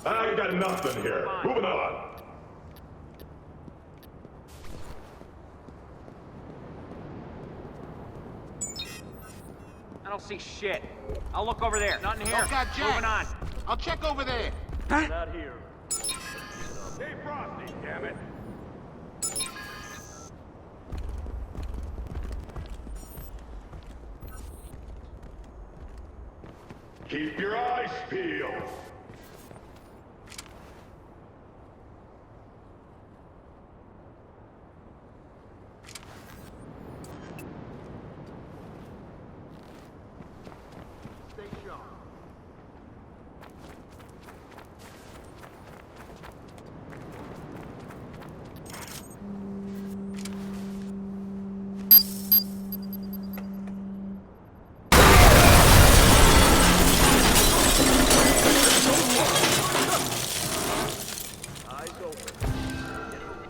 I got nothing here. Moving on. I don't see shit. I'll look over there. Nothing here. Oh, God, Jack. Moving on. I'll check over there. Not here. Stay frosty, damn it. Keep your eyes peeled. Stay sharp.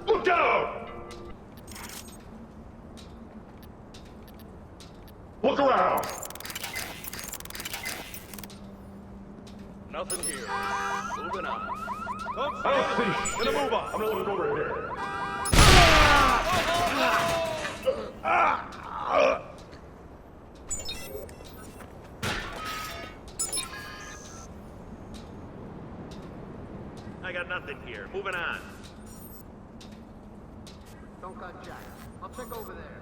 Look out! Look around. Nothing here. Moving on. I don't see shit. Gonna move on. I'm gonna look over here. I got nothing here. Moving on. Don't cut Jack. I'll check over there.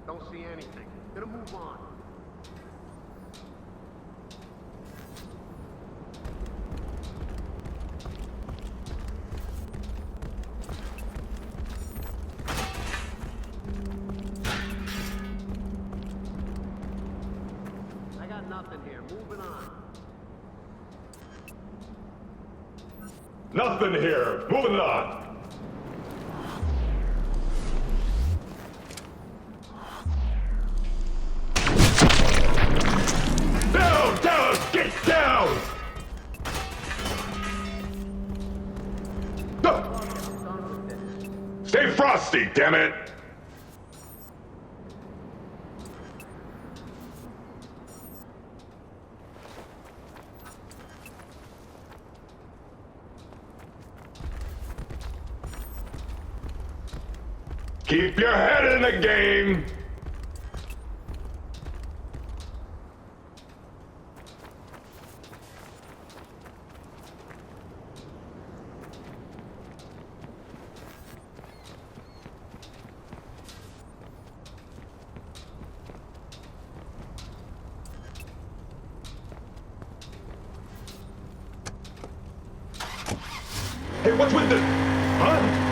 Don't see anything. Gonna move on. I got nothing here. Moving on. Nothing here. Moving on. Down, down, get down! Stay frosty, damn it! Keep your head in the game! Hey, what's with this? Huh?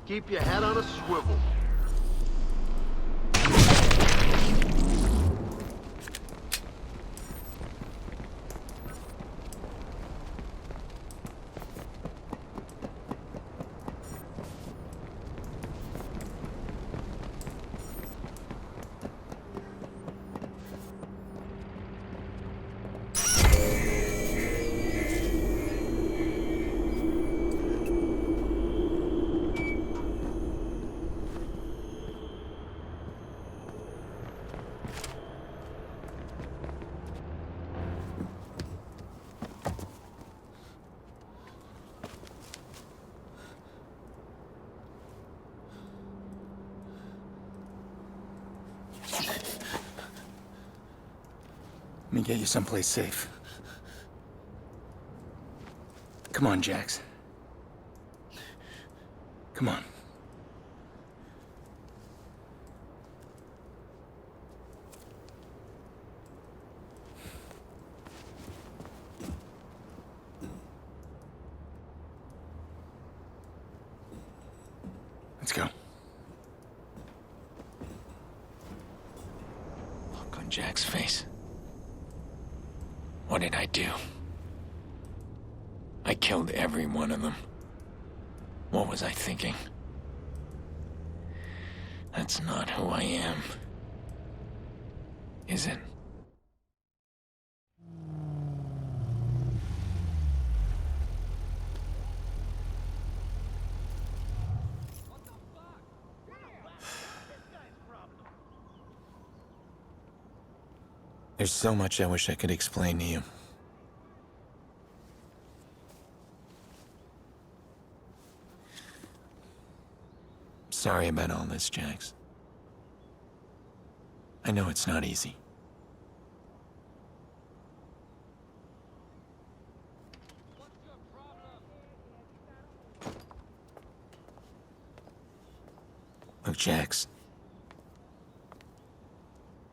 Keep your head on a swivel. Let me get you someplace safe. Come on, Jax. Come on. Jack's face. What did I do? I killed every one of them. What was I thinking? That's not who I am. Is it? There's so much I wish I could explain to you. Sorry about all this, Jax. I know it's not easy. Look, Jax.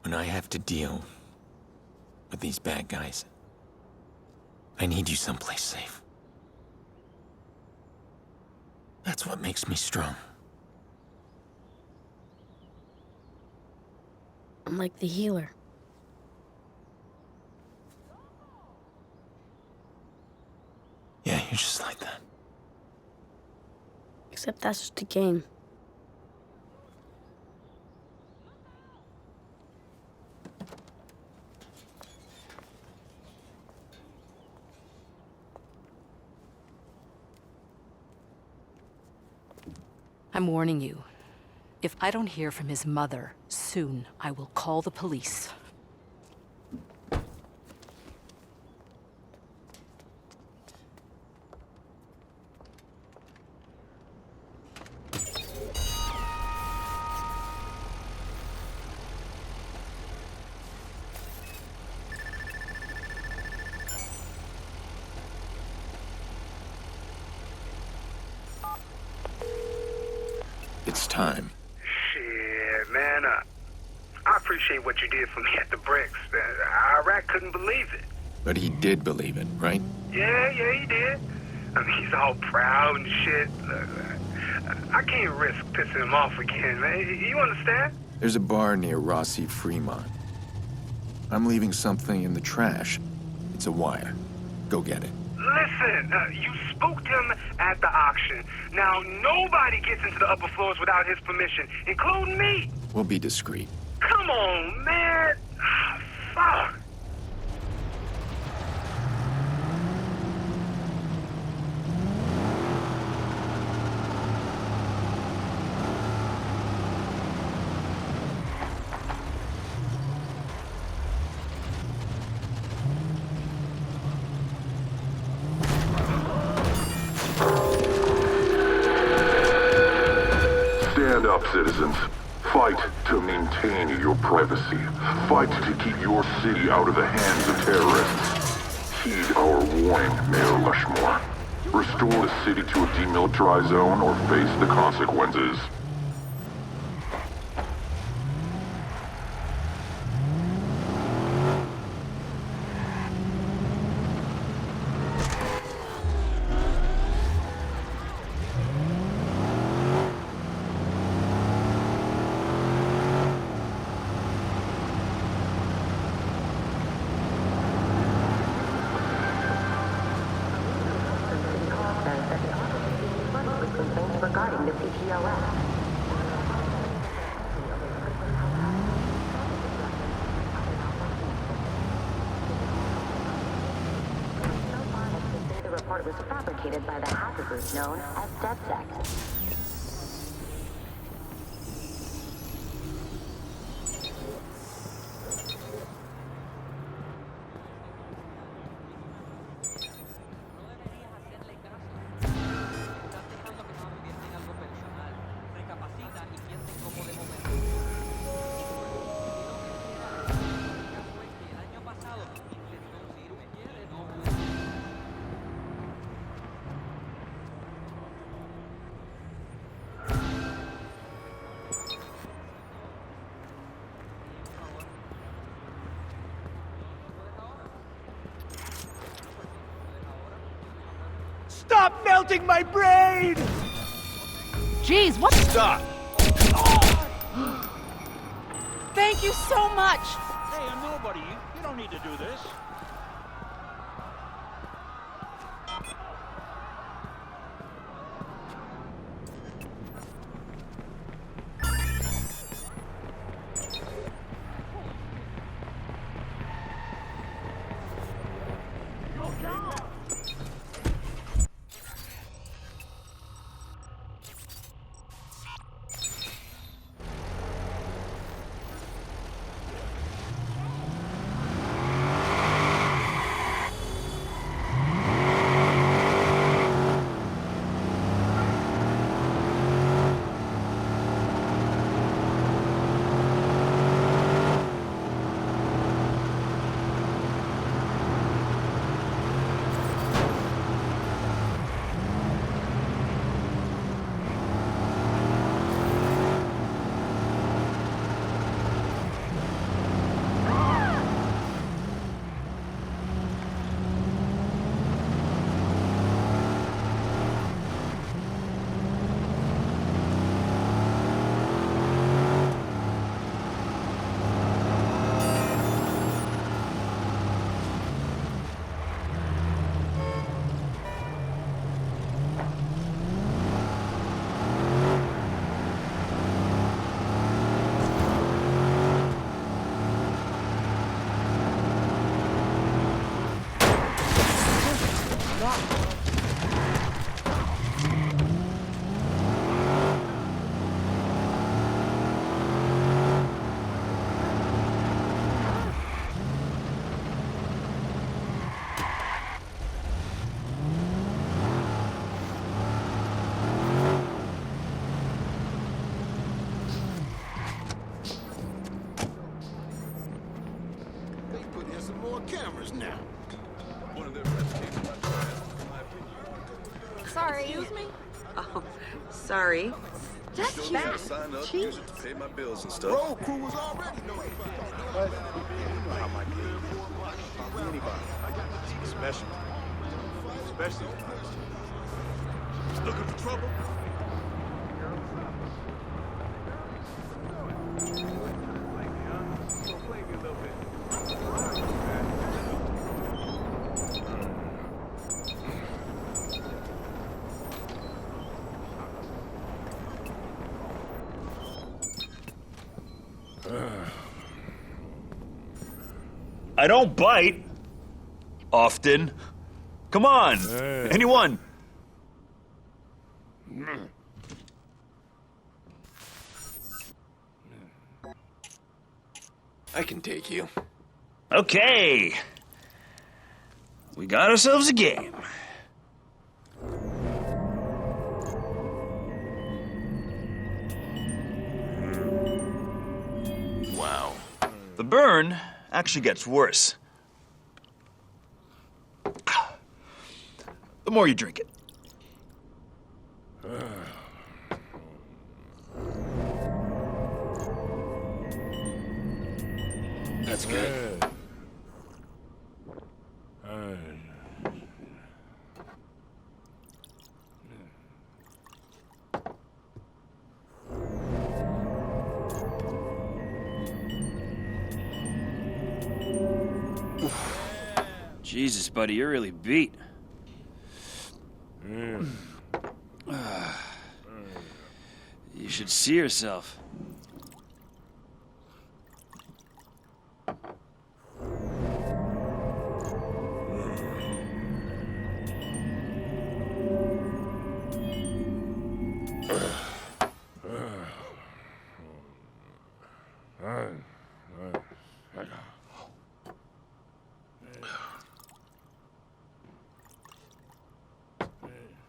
When I have to deal with these bad guys, I need you someplace safe. That's what makes me strong. I'm like the healer. Yeah, you're just like that. Except that's just a game. I'm warning you. If I don't hear from his mother soon, I will call the police. It's time. Shit, man. I appreciate what you did for me at the Bricks. Iraq couldn't believe it. But he did believe it, right? Yeah, he did. I mean, he's all proud and shit. I can't risk pissing him off again, man. You understand? There's a bar near Rossi Fremont. I'm leaving something in the trash. It's a wire. Go get it. Listen, you spooked him at the auction. Now, nobody gets into the upper floors without his permission, including me. We'll be discreet. Come on, man. Fuck. Stand up, citizens. Fight to maintain your privacy. Fight to keep your city out of the hands of terrorists. Heed our warning, Mayor Lushmore. Restore the city to a demilitarized zone or face the consequences. Regarding the PTOS. The report was fabricated by the hacker group known as DedSec. Stop melting my brain! Jeez, what? Stop! Thank you so much! Hey, I'm buddy. You don't need to do this. Sorry. Excuse me? Oh, sorry. Just that. Sign up, use it to pay my bills and stuff. Road crew was already notified. How my kids. Anybody. Especially looking for trouble? I don't bite. Often. Come on. Anyone? I can take you. Okay. We got ourselves a game. Wow. The burn actually gets worse. The more you drink it. That's good. Jesus, buddy, you're really beat. You should see yourself.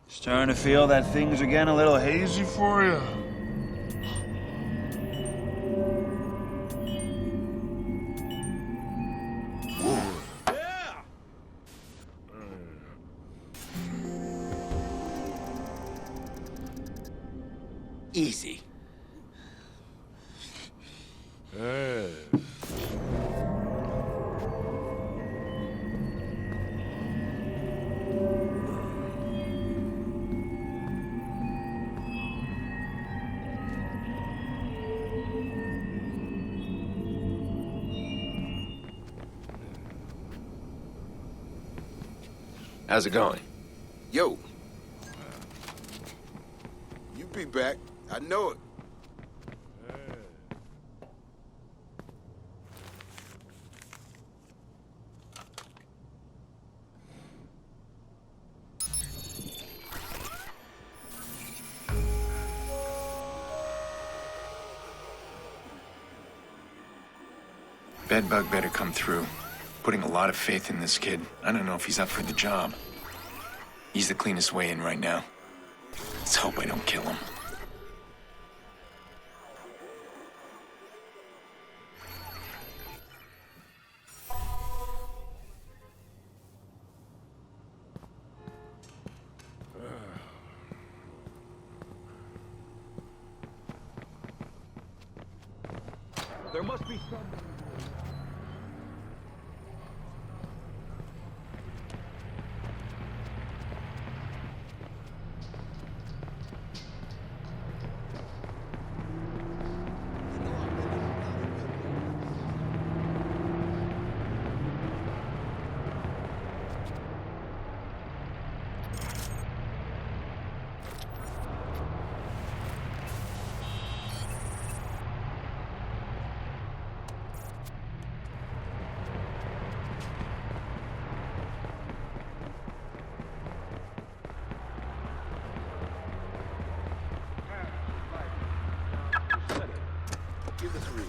Starting to feel that things are getting a little hazy for you? Easy. How's it going? Yo. You be back. I know it. Bedbug better come through. Putting a lot of faith in this kid. I don't know if he's up for the job. He's the cleanest way in right now. Let's hope I don't kill him. There must be some... Give this a read.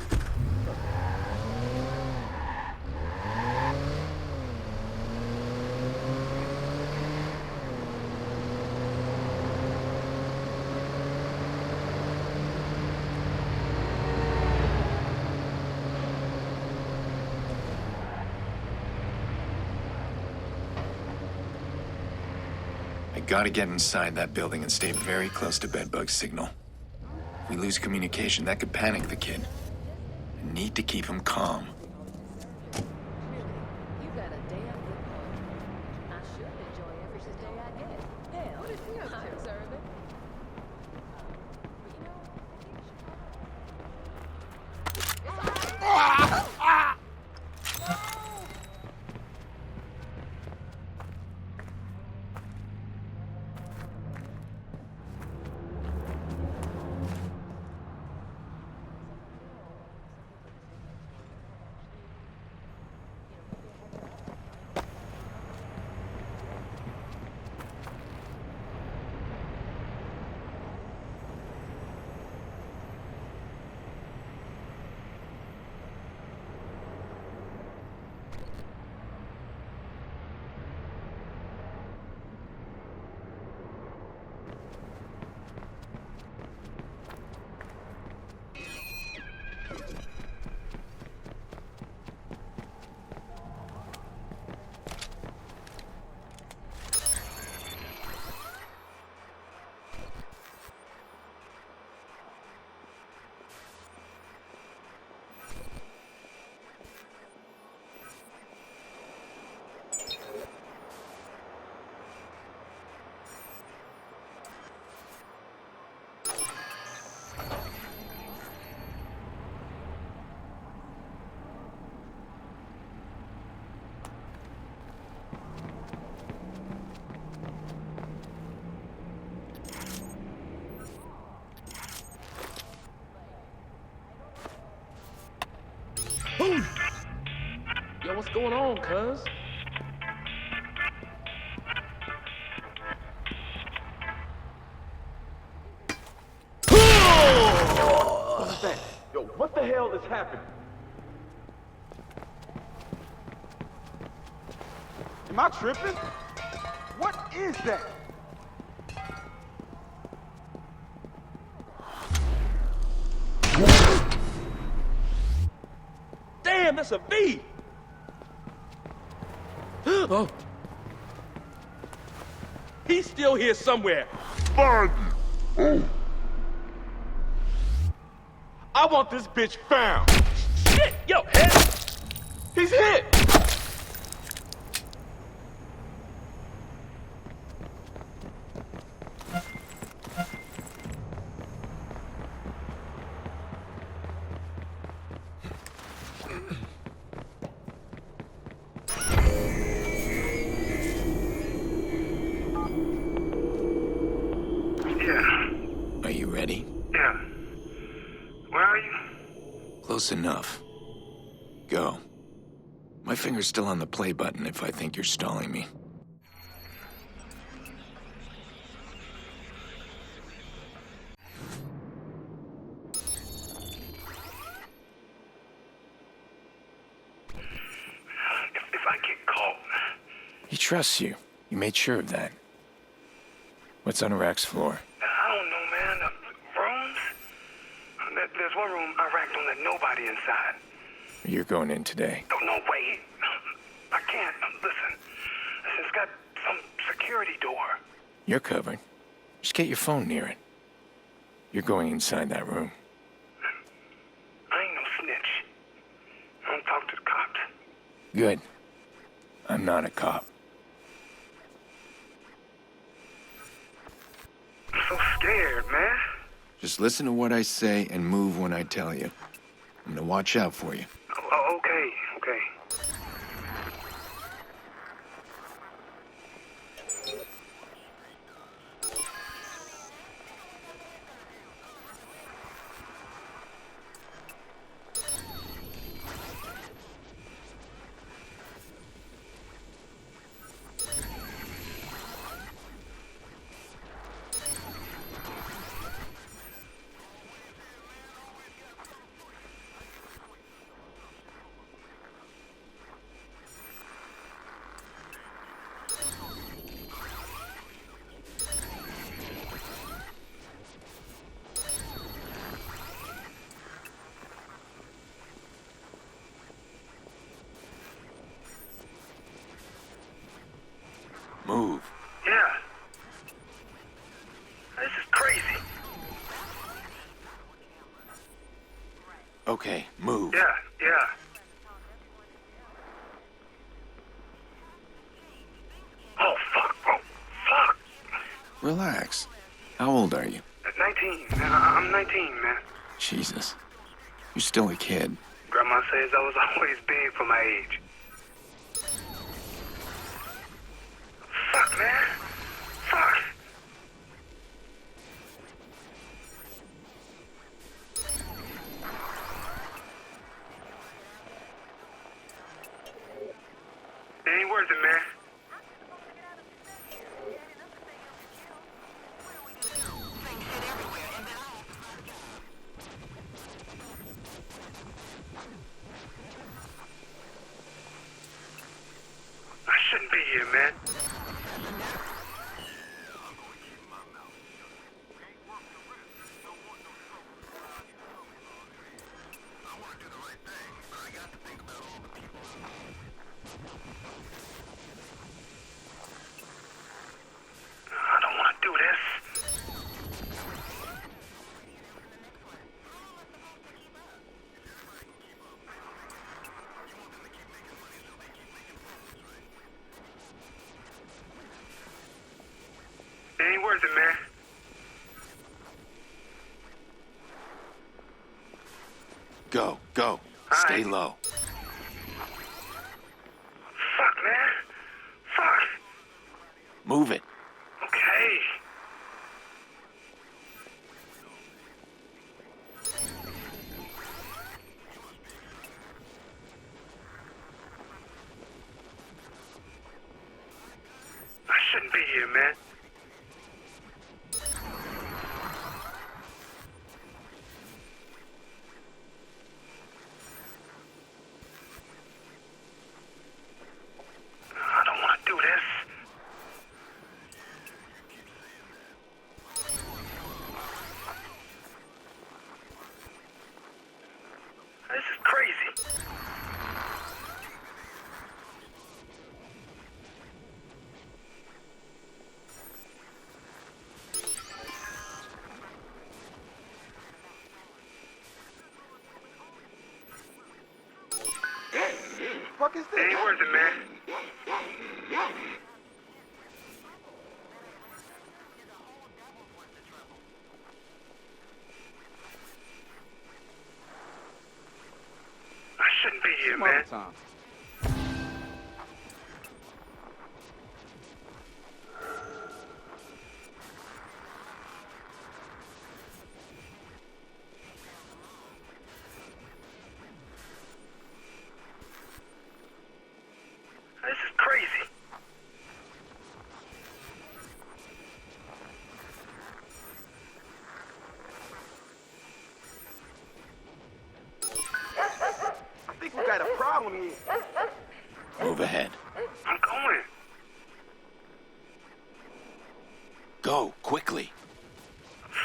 I gotta get inside that building and stay very close to Bedbug's signal. If we lose communication, that could panic the kid. I need to keep him calm. You got a damn good point. I should enjoy every day I get. Hell, what did you observe it? Yo, what's going on, cuz? What's that? Yo, what the hell is happening? Am I tripping? What is that? Damn, that's a bee! Oh. He's still here somewhere. Find you! Oh. I want this bitch found. Shit! Yo, head! He's hit! Where are you? Close enough. Go. My finger's still on the play button if I think you're stalling me. If I get caught. He trusts you. You made sure of that. What's on Iraq's floor? I don't know, man. Rooms? There's one room Iraq don't let nobody inside. You're going in today. Oh, no, wait. I can't. Listen. It's got some security door. You're covered. Just get your phone near it. You're going inside that room. I ain't no snitch. I don't talk to the cops. Good. I'm not a cop. I'm so scared, man. Just listen to what I say and move when I tell you. I'm gonna watch out for you. Oh, okay. Move. Yeah. This is crazy. Okay, move. Yeah. Oh, fuck, bro. Fuck. Relax. How old are you? 19. I'm 19, man. Jesus. You're still a kid. Grandma says I was always big for my age. Fuck, man. Fuck. It ain't worth it, man. I shouldn't be here, man. I don't want to do this. It ain't worth it, man. Go, go. Stay low. Fuck, man. Fuck. Move it. Okay. I shouldn't be here, man. I don't want to do this. This is crazy. Fuck is this? It ain't worth it, man. I shouldn't be here, man. Time. problem here? Move ahead. I'm going. Go, quickly.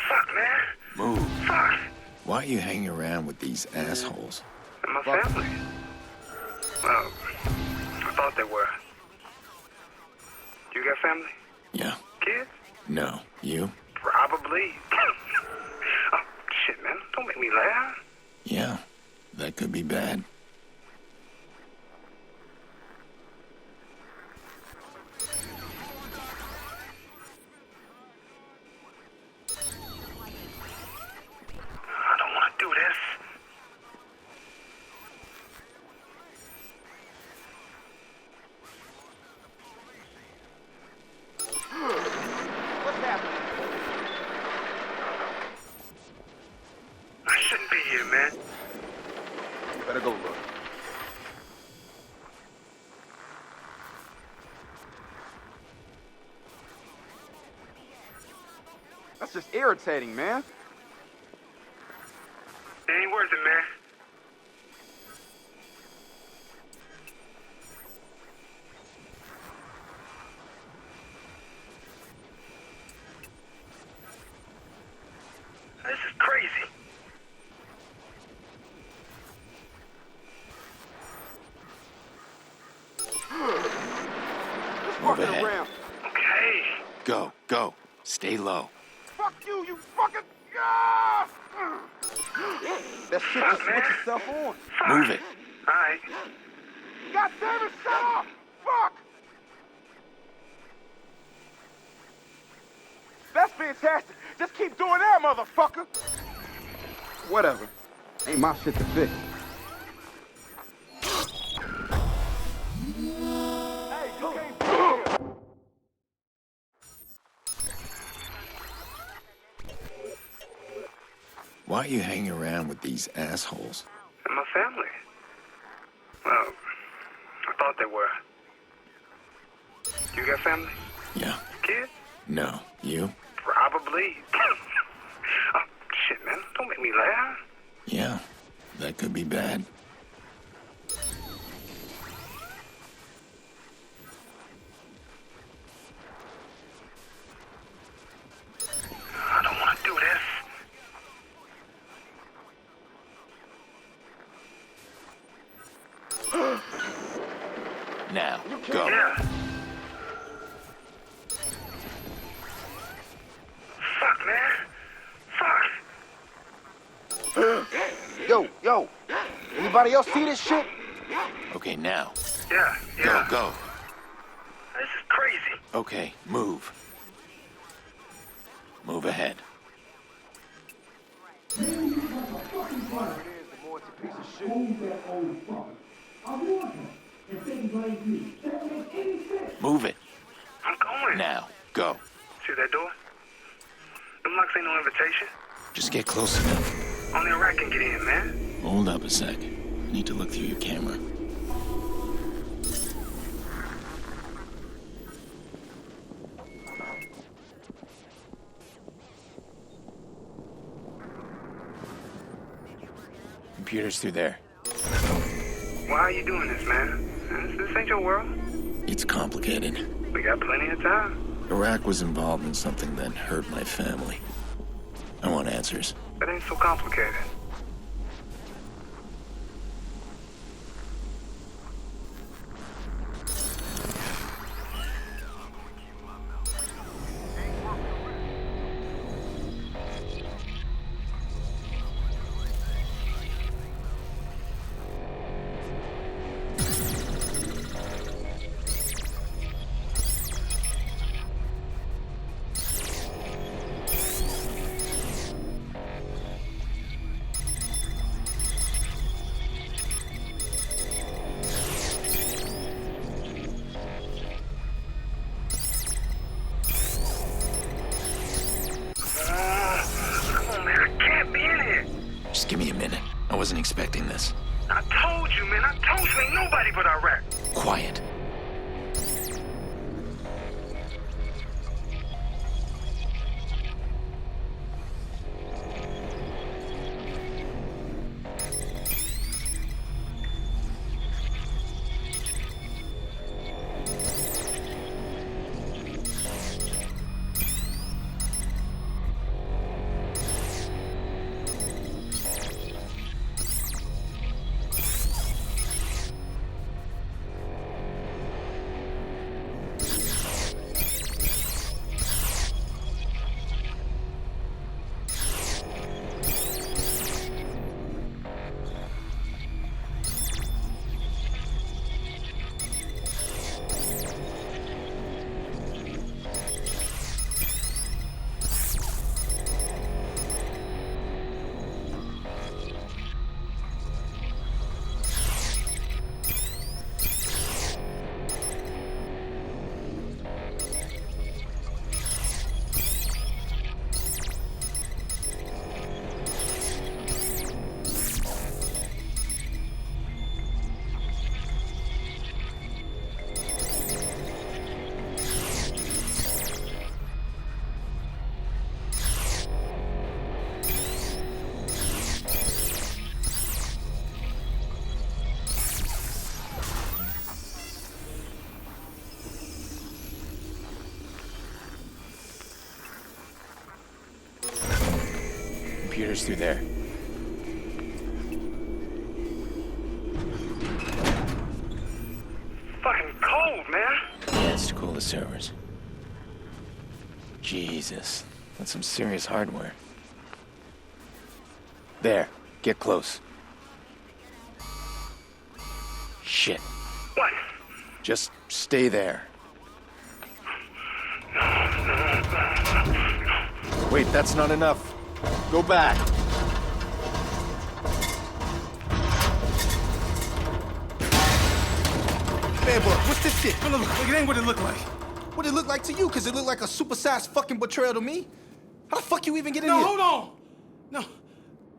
Fuck, man. Move. Fuck. Why are you hanging around with these assholes? And my family. Well, I thought they were. You got family? Yeah. Kids? No. You? Probably. Oh, shit, man. Don't make me laugh. Yeah. That could be bad. I don't want to do this. What's happening? I shouldn't be here, man. You better go look. That's just irritating, man. It ain't worth it, man. This is crazy. Move ahead. Around. Okay. Go, go. Stay low. Fuck you, you fucking. Ah! That shit just switch itself on. Move it. All right. God damn it, shut up! Fuck! That's fantastic. Just keep doing that, motherfucker. Whatever. Ain't my shit to fix. Hey, you can't be here. Why are you hanging around with these assholes? And my family. Well, I thought they were. You got family? Yeah. Kids? No. You? Probably. Oh, shit, man. Don't make me laugh. Yeah. That could be bad. I don't want to do this. Now, go. Yeah. Fuck, man. Fuck. Yo. Anybody else see this shit? Okay, now. Yeah. Go. This is crazy. Okay, move. Move ahead. Move it. I'm going. Now, go. See that door? Them locks ain't no invitation. Just get close enough. Only a rat can get in, man. Hold up a sec. I need to look through your camera. Computer's through there. Why are you doing this, man? This ain't your world. It's complicated. We got plenty of time. Iraq was involved in something that hurt my family. I want answers. That ain't so complicated. Give me a minute. I wasn't expecting this. I told you, man. I told you ain't nobody but Iraq. Quiet. Stairs through there. Fucking cold, man. Yeah, it's to cool the servers. Jesus, that's some serious hardware. There, get close. Shit. What? Just stay there. Wait, that's not enough. Go back. Man, boy, what's this shit? Look, it ain't what it look like. What it look like to you? Cause it look like a supersized fucking betrayal to me. How the fuck you even get in here? No, hold on. No,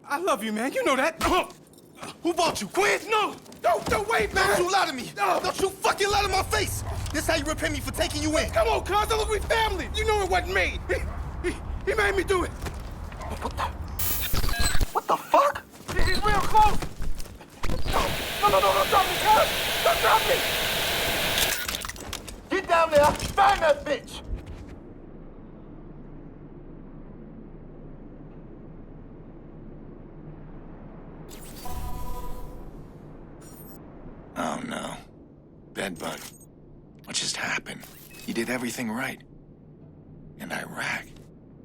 I love you, man. You know that. Who bought you? Quinn? No. Don't wait, man. Don't you lie to me. No. Don't you fucking lie to my face. This how you repay me for taking you in. Come on, cuz. Look, we family. You know it wasn't me. He made me do it. What the fuck? He's real close. No, don't drop me, cuz. Don't drop me. Get down there. Find that bitch. Oh no. Bedbug. What just happened? He did everything right. In Iraq.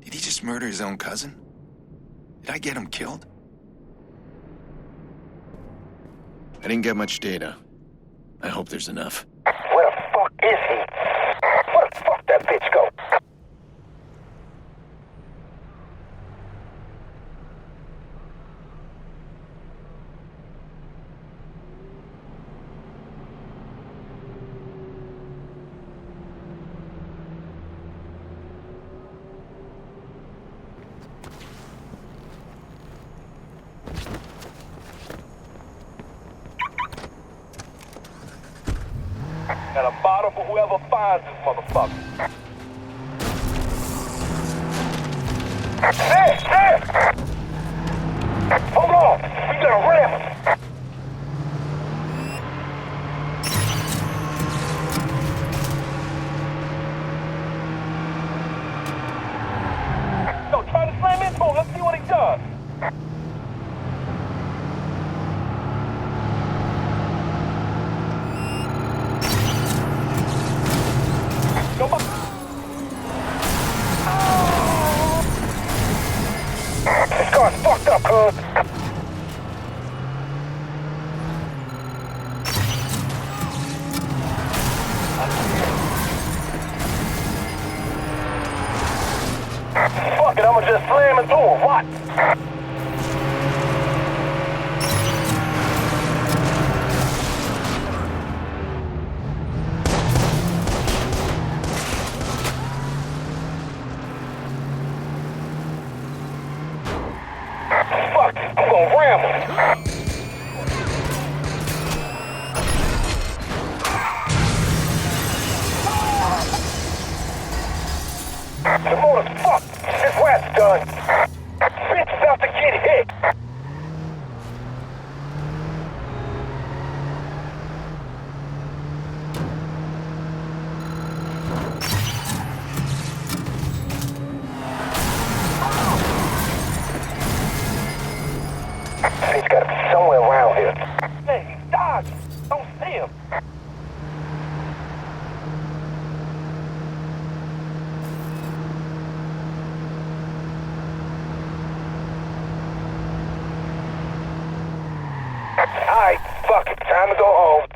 Did he just murder his own cousin? Did I get him killed? I didn't get much data. I hope there's enough. Where the fuck is he? Where the fuck that bitch go? And a bottle for whoever finds this motherfucker. There! Hold on! We got a ramp! Yo, try to slam into him. Let's see what he does. This car's fucked up, cuz. Fuck it, I'ma just slam into him. What? Fuck, I'm gonna ram him. The motor's fucked. This rat's done. Bitch is about to get hit. He's gotta be somewhere around here. Hey, he's dodging. Don't see him. Alright, fuck it. Time to go home.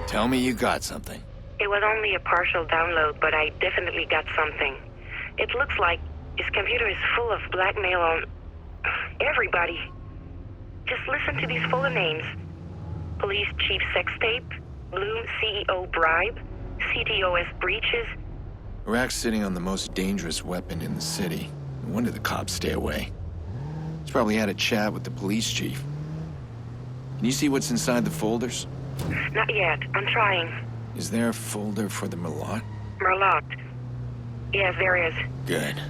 Tell me you got something. It was only a partial download, but I definitely got something. It looks like his computer is full of blackmail on everybody. Just listen to these fuller names. Police Chief Sex Tape, Bloom CEO Bribe, CTOS Breaches. Iraq's sitting on the most dangerous weapon in the city. No wonder the cops stay away. He's probably had a chat with the police chief. Can you see what's inside the folders? Not yet. I'm trying. Is there a folder for the Merlot? Merlot. Yes, there is. Good.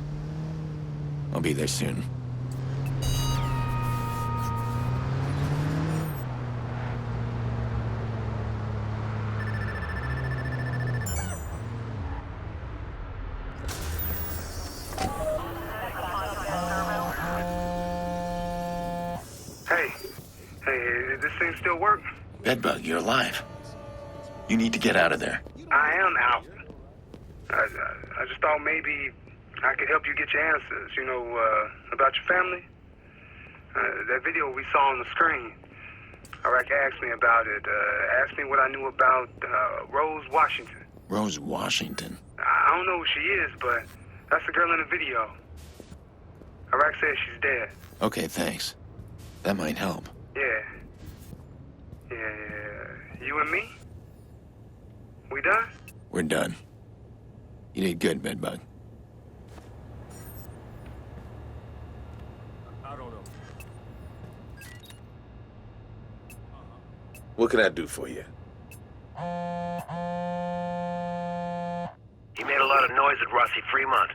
I'll be there soon. thing still work? Bedbug, you're alive. You need to get out of there. I am out. I just thought maybe I could help you get your answers, about your family. That video we saw on the screen. Iraq asked me about it. Asked me what I knew about Rose Washington. Rose Washington? I don't know who she is, but that's the girl in the video. Iraq says she's dead. Okay, thanks. That might help. Yeah. You and me? We done? We're done. You did good, Bedbug. I don't know. What can I do for you? He made a lot of noise at Rossi Fremont.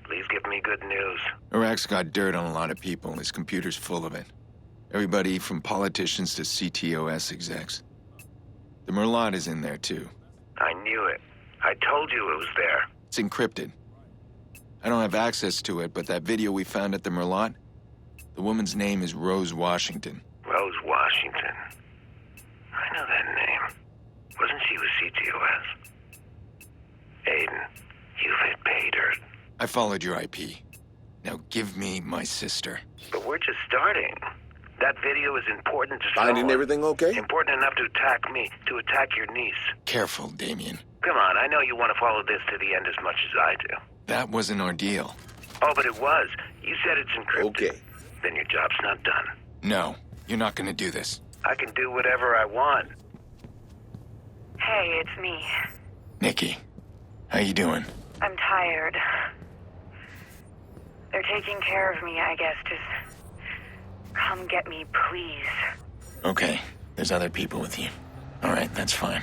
Please give me good news. Iraq's got dirt on a lot of people. His computer's full of it. Everybody from politicians to CTOS execs. The Merlot is in there, too. I knew it. I told you it was there. It's encrypted. I don't have access to it, but that video we found at the Merlot, the woman's name is Rose Washington. Rose Washington. I know that name. Wasn't she with CTOS? Aiden, you've hit pay dirt. I followed your IP. Now give me my sister. But we're just starting. That video is important to Finding someone. everything okay? Important enough to attack me, to attack your niece. Careful, Damien. Come on, I know you want to follow this to the end as much as I do. That was an ordeal. Oh, but it was. You said it's encrypted. Okay. Then your job's not done. No, you're not gonna do this. I can do whatever I want. Hey, it's me. Nikki, how you doing? I'm tired. They're taking care of me, I guess. Just come get me, please. Okay, there's other people with you. All right, that's fine.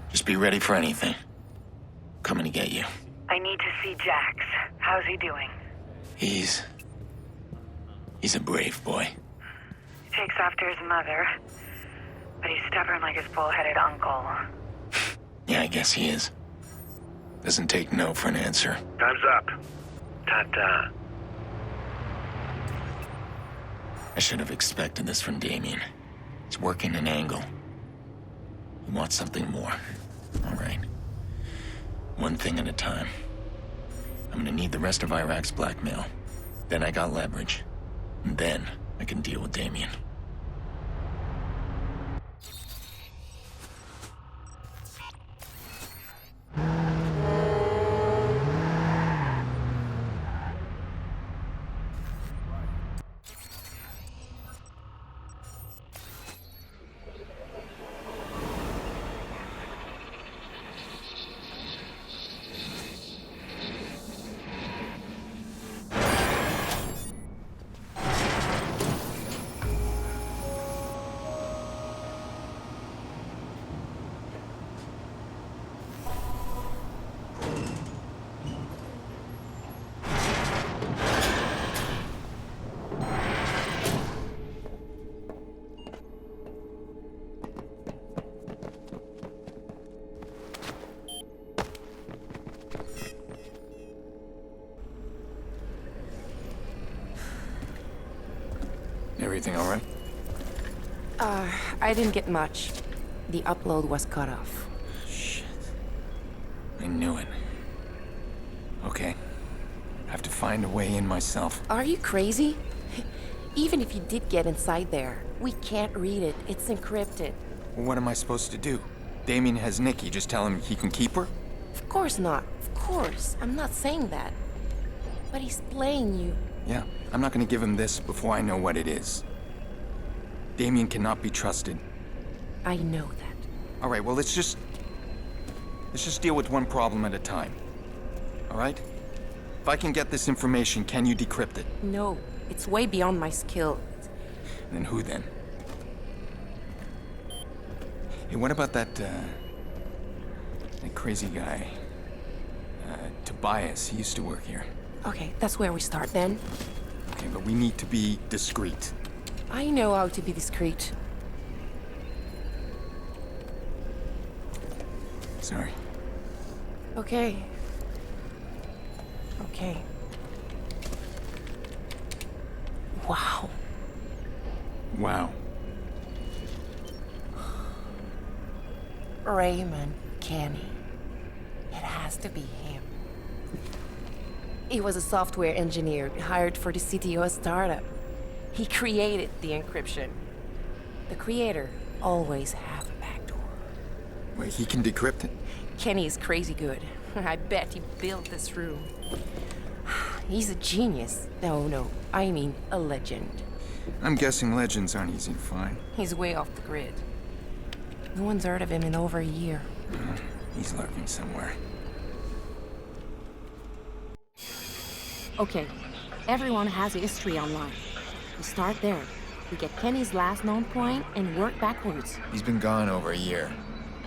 Just be ready for anything. Coming to get you. I need to see Jax. How's he doing? He's a brave boy. He takes after his mother, but he's stubborn like his bull-headed uncle. Yeah, I guess he is. Doesn't take no for an answer. Time's up. Ta-ta. I should have expected this from Damien. He's working an angle. He wants something more. All right. One thing at a time. I'm gonna need the rest of Iraq's blackmail. Then I got leverage. And then I can deal with Damien. Everything all right? I didn't get much. The upload was cut off. Shit. I knew it. Okay. I have to find a way in myself. Are you crazy? Even if you did get inside there, we can't read it. It's encrypted. Well, what am I supposed to do? Damien has Nikki. Just tell him he can keep her? Of course not. Of course. I'm not saying that. But he's playing you. Yeah, I'm not gonna give him this before I know what it is. Damien cannot be trusted. I know that. All right, well, let's just deal with one problem at a time. All right? If I can get this information, can you decrypt it? No, it's way beyond my skill. Then who then? Hey, what about that crazy guy? Tobias, he used to work here. Okay, that's where we start then. Okay, but we need to be discreet. I know how to be discreet. Sorry. Okay. Okay. Wow. Wow. Raymond Kenny. It has to be him. He was a software engineer hired for the CTO startup. He created the encryption. The creator always have a backdoor. Wait, he can decrypt it? Kenny is crazy good. I bet he built this room. He's a genius. No, I mean a legend. I'm guessing legends aren't easy to find. He's way off the grid. No one's heard of him in over a year. He's lurking somewhere. Okay, everyone has a history online. We start there. We get Kenny's last known point and work backwards. He's been gone over a year.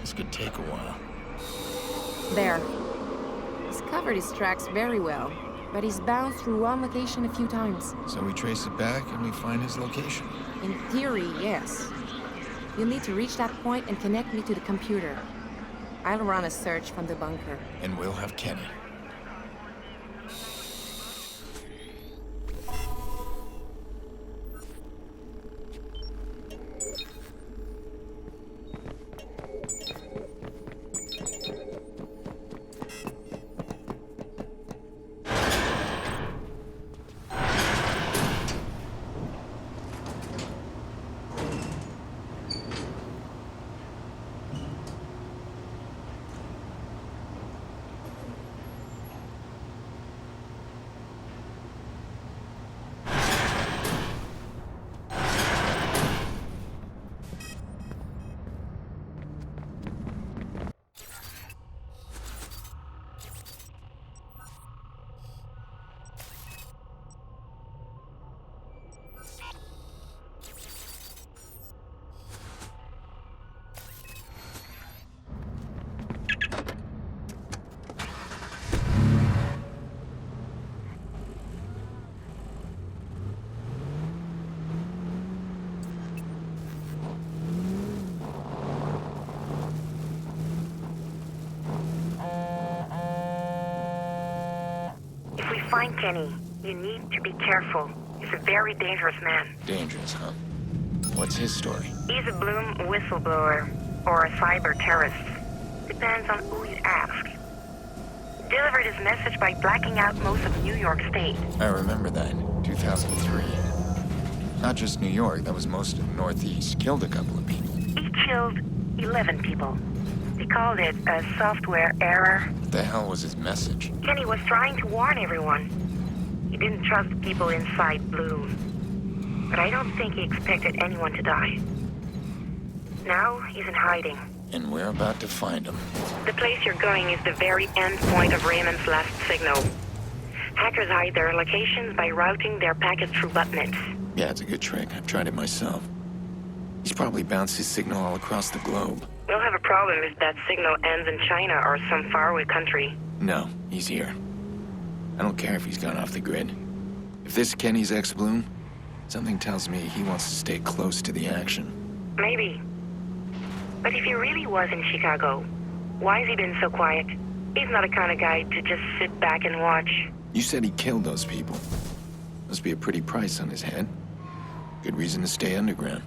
This could take a while. There. He's covered his tracks very well, but he's bounced through one location a few times. So we trace it back and we find his location. In theory, yes. You'll need to reach that point and connect me to the computer. I'll run a search from the bunker. And we'll have Kenny. Find Kenny. You need to be careful. He's a very dangerous man. Dangerous, huh? What's his story? He's a Bloom whistleblower or a cyber terrorist. Depends on who you ask. Delivered his message by blacking out most of New York State. I remember that. 2003. Not just New York, that was most of the Northeast. Killed a couple of people. He killed 11 people. They called it a software error. What the hell was his message? Kenny was trying to warn everyone. He didn't trust people inside Bloom. But I don't think he expected anyone to die. Now he's in hiding. And we're about to find him. The place you're going is the very end point of Raymond's last signal. Hackers hide their locations by routing their packets through botnets. Yeah, it's a good trick. I've tried it myself. He's probably bounced his signal all across the globe. We'll have a problem if that signal ends in China or some faraway country. No, he's here. I don't care if he's gone off the grid. If this Kenny's ex-Bloom, something tells me he wants to stay close to the action. Maybe. But if he really was in Chicago, why has he been so quiet? He's not the kind of guy to just sit back and watch. You said he killed those people. Must be a pretty price on his head. Good reason to stay underground.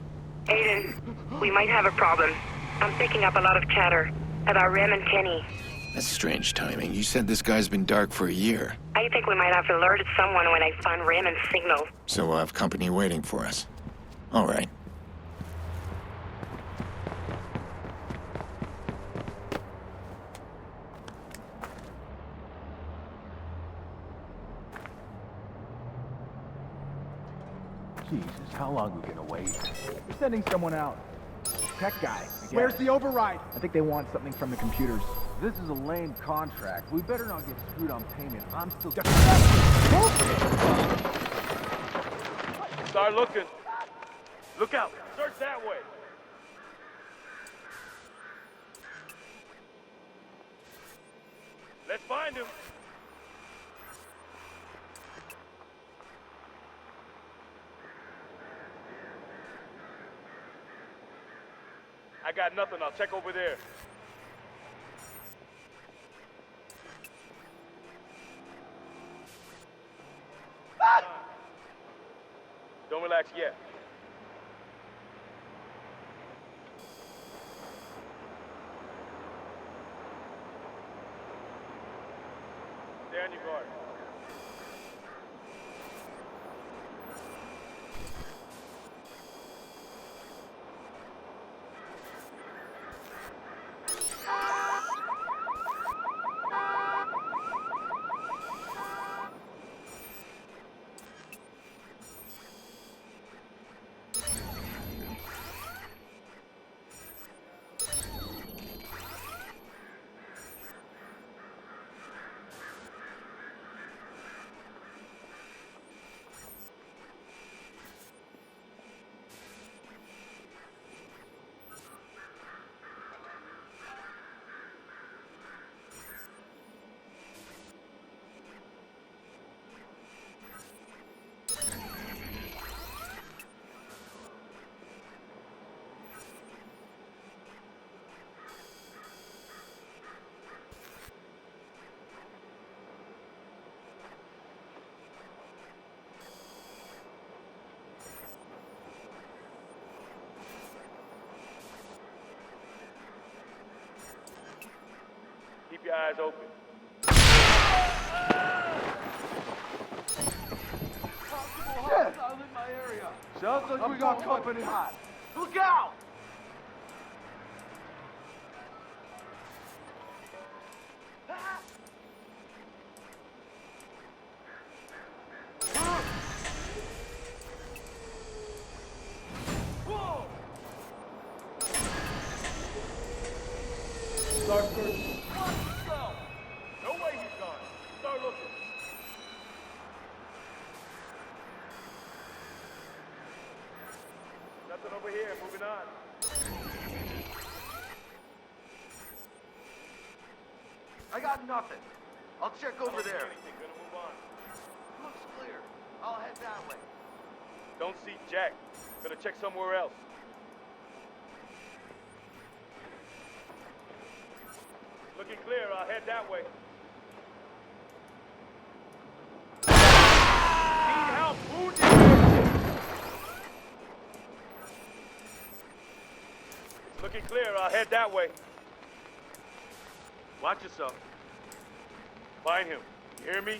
Aiden, we might have a problem. I'm picking up a lot of chatter about Rem and Kenny. That's strange timing. You said this guy's been dark for a year. I think we might have alerted someone when I found Raymond's signal. So we'll have company waiting for us. All right. Jesus, how long are we gonna wait? We're sending someone out. Tech guy. Where's the override? I think they want something from the computers. This is a lame contract. We better not get screwed on payment. I'm still... Start looking. Look out. Search that way. Let's find him. I got nothing. I'll check over there. Don't relax yet. your eyes open. Sounds like we got company. Look out! Start first. Let's go! No way he's gone. Start looking. Nothing over here. Moving on. I got nothing. I'll check over there. Anything. Gonna move on. Looks clear. I'll head that way. Don't see Jack. Gonna check somewhere else. Looking clear. I'll head that way. Need help. Wounded. Looking clear. I'll head that way. Watch yourself. Find him. You hear me?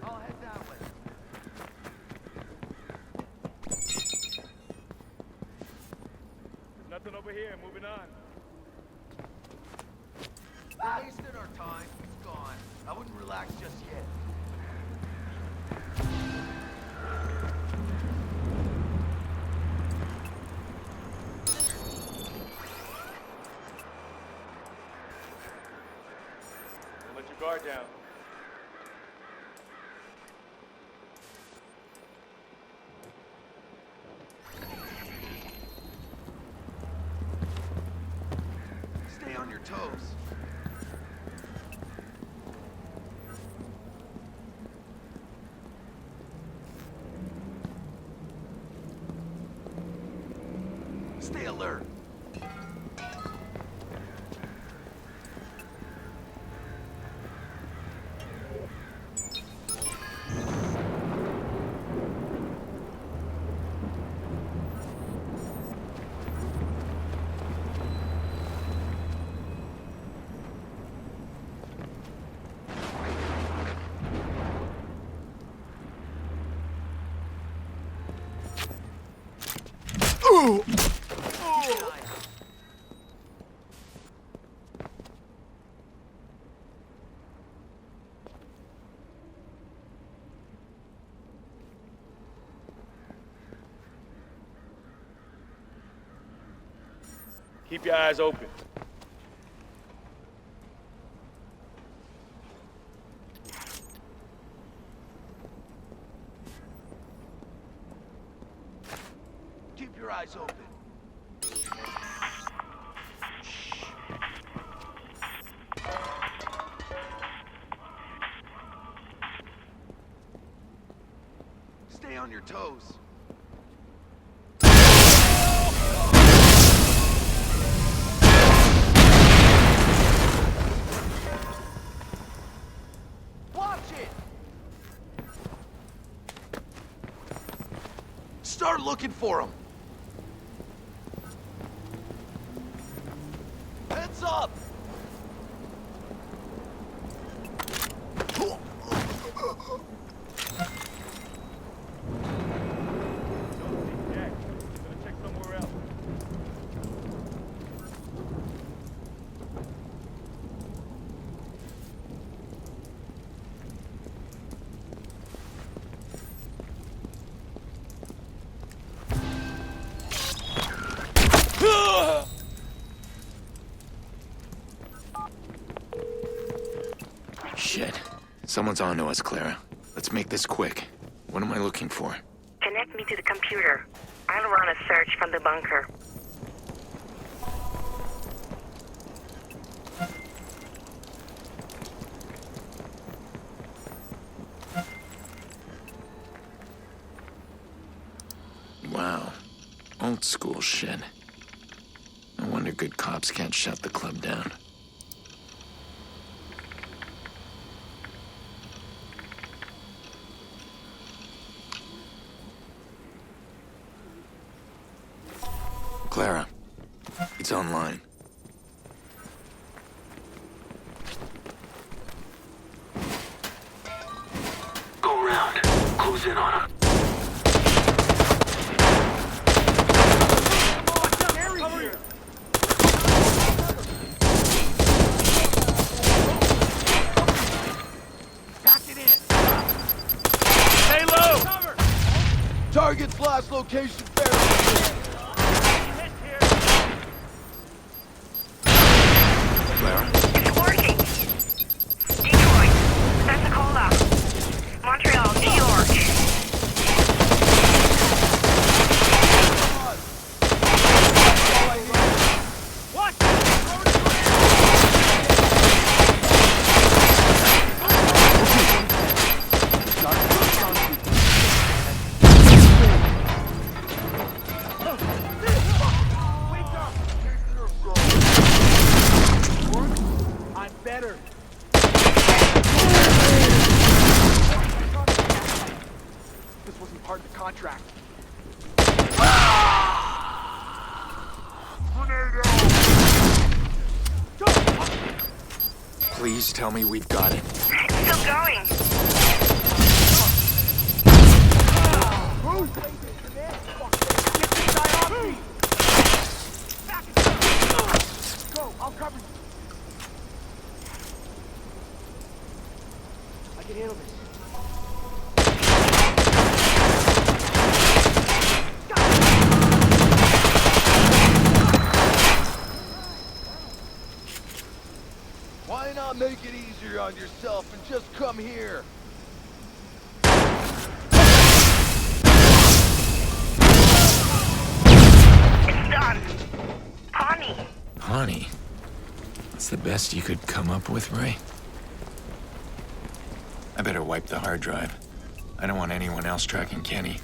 I'll head that way. Nothing over here. Moving on. We're wasting our time. It's gone. I wouldn't relax just yet. Don't let your guard down. Stay on your toes. Stay alert. Keep your eyes open. Keep your eyes open. Stay on your toes. Watch it! Start looking for him. Heads up! Jack, gonna check somewhere else. Shit. Someone's onto us, Clara. Let's make this quick. What am I looking for? Connect me to the computer. I'll run a search from the bunker. Wow. Old school shit. No wonder good cops can't shut the club down. Clara, it's online. Go round. Close in on him. Stay low! Target's last location verified. Clara? It's working. Detroit, Pensacola, Montreal, New York. I'm better. This wasn't part of the contract. Please tell me we've got it. Still going. Go, I'll cover you. I can handle this. Why not make it easier on yourself and just come here? It's done. Honey. Honey? That's the best you could come up with, Ray? I better wipe the hard drive. I don't want anyone else tracking Kenny.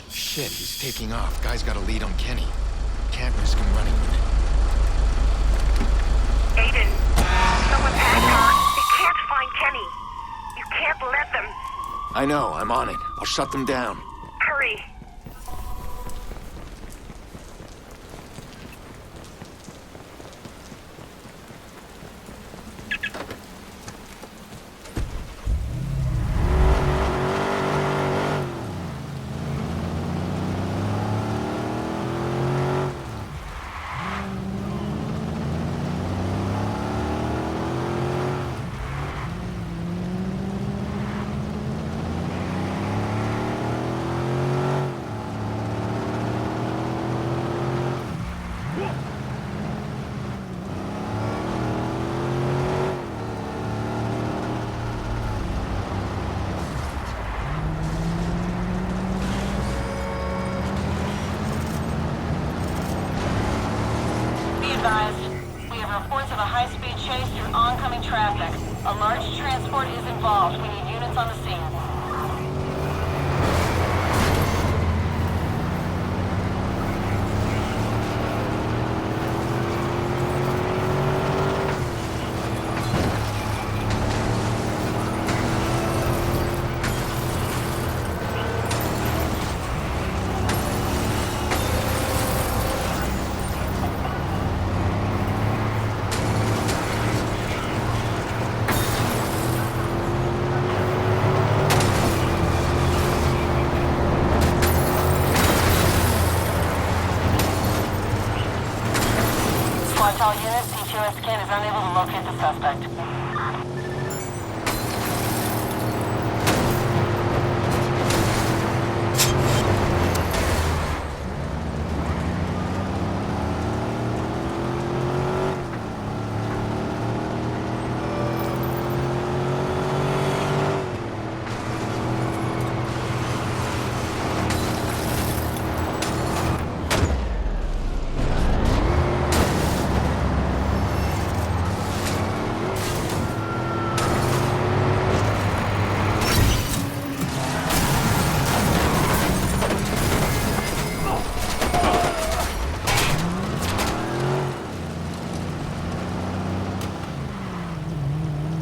Shit, he's taking off. Guy's got a lead on Kenny. Can't risk him running with it. Aiden, someone's had a car. They can't find Kenny. You can't let them. I know, I'm on it. I'll shut them down. Hurry. We have reports of a high-speed chase through oncoming traffic. A large transport is involved. We need units on the scene.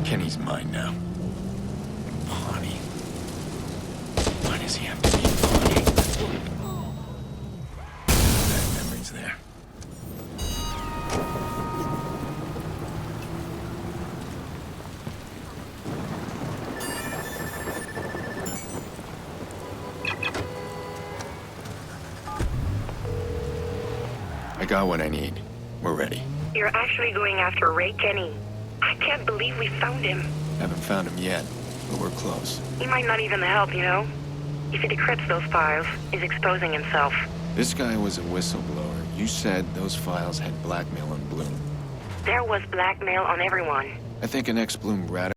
Kenny's mine now. Pawnee. Why does he have to be Pawnee? Bad memories there. I got what I need. We're ready. You're actually going after Ray Kenny. I can't believe we found him. Haven't found him yet, but we're close. He might not even help, you know? If he decrypts those files, he's exposing himself. This guy was a whistleblower. You said those files had blackmail on Bloom. There was blackmail on everyone. I think an ex-Bloom rat